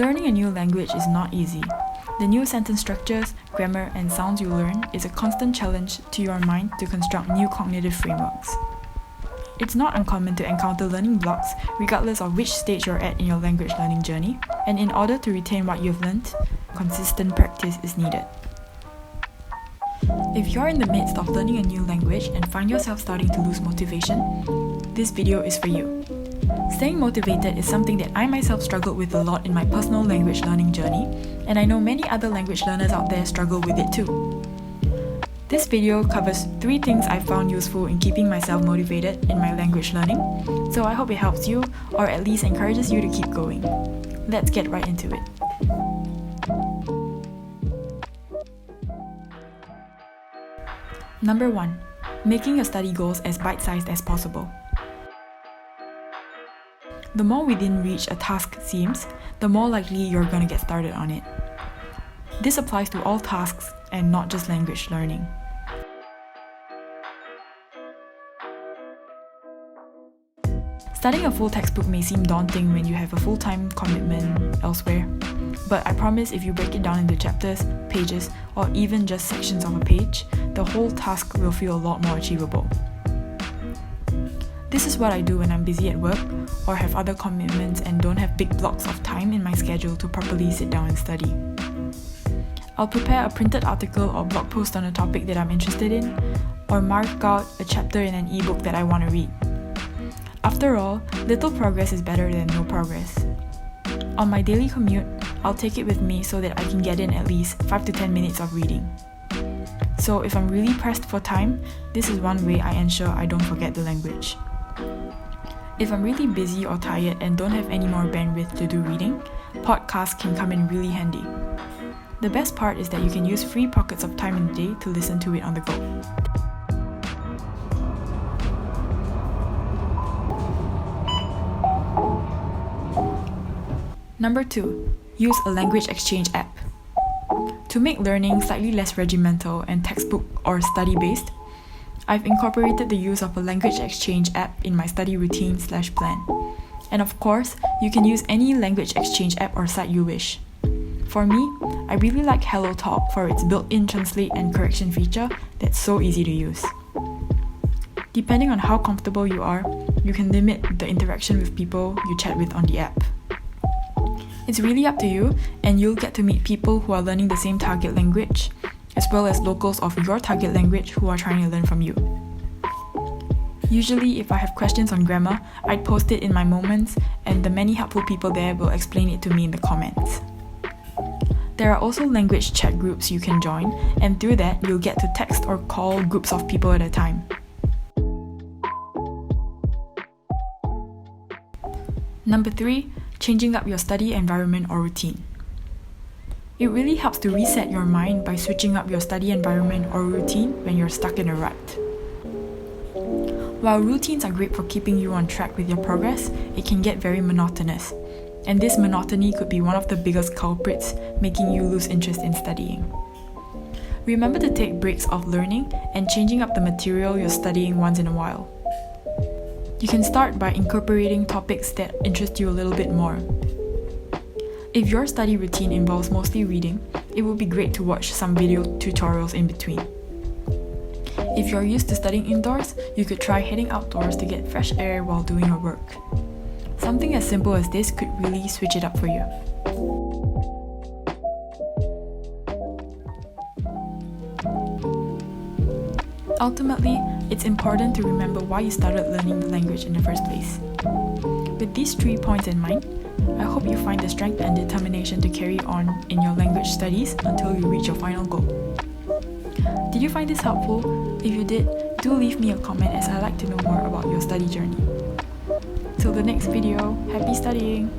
Learning a new language is not easy. The new sentence structures, grammar, and sounds you learn is a constant challenge to your mind to construct new cognitive frameworks. It's not uncommon to encounter learning blocks regardless of which stage you're at in your language learning journey, and in order to retain what you've learned, consistent practice is needed. If you're in the midst of learning a new language and find yourself starting to lose motivation, this video is for you. Staying motivated is something that I myself struggled with a lot in my personal language learning journey, and I know many other language learners out there struggle with it too. This video covers 3 things I found useful in keeping myself motivated in my language learning, so I hope it helps you, or at least encourages you to keep going. Let's get right into it. Number 1. Making your study goals as bite-sized as possible. The more within reach a task seems, the more likely you're going to get started on it. This applies to all tasks and not just language learning. Studying a full textbook may seem daunting when you have a full-time commitment elsewhere, but I promise if you break it down into chapters, pages, or even just sections of a page, the whole task will feel a lot more achievable. This is what I do when I'm busy at work or have other commitments and don't have big blocks of time in my schedule to properly sit down and study. I'll prepare a printed article or blog post on a topic that I'm interested in, or mark out a chapter in an ebook that I want to read. After all, little progress is better than no progress. On my daily commute, I'll take it with me so that I can get in at least 5 to 10 minutes of reading. So if I'm really pressed for time, this is one way I ensure I don't forget the language. If I'm really busy or tired and don't have any more bandwidth to do reading, podcasts can come in really handy. The best part is that you can use free pockets of time in the day to listen to it on the go. Number 2. Use a language exchange app. To make learning slightly less regimental and textbook or study-based, I've incorporated the use of a language exchange app in my study routine/plan. And of course, you can use any language exchange app or site you wish. For me, I really like HelloTalk for its built-in translate and correction feature that's so easy to use. Depending on how comfortable you are, you can limit the interaction with people you chat with on the app. It's really up to you, and you'll get to meet people who are learning the same target language, as well as locals of your target language who are trying to learn from you. Usually, if I have questions on grammar, I'd post it in my moments, and the many helpful people there will explain it to me in the comments. There are also language chat groups you can join, and through that, you'll get to text or call groups of people at a time. Number 3. Changing up your study environment or routine. It really helps to reset your mind by switching up your study environment or routine when you're stuck in a rut. While routines are great for keeping you on track with your progress, it can get very monotonous, and this monotony could be one of the biggest culprits making you lose interest in studying. Remember to take breaks of learning and changing up the material you're studying once in a while. You can start by incorporating topics that interest you a little bit more. If your study routine involves mostly reading, it would be great to watch some video tutorials in between. If you're used to studying indoors, you could try heading outdoors to get fresh air while doing your work. Something as simple as this could really switch it up for you. Ultimately, it's important to remember why you started learning the language in the first place. With these 3 points in mind, I hope you find the strength and determination to carry on in your language studies until you reach your final goal. Did you find this helpful? If you did, do leave me a comment as I like to know more about your study journey. Till the next video, happy studying!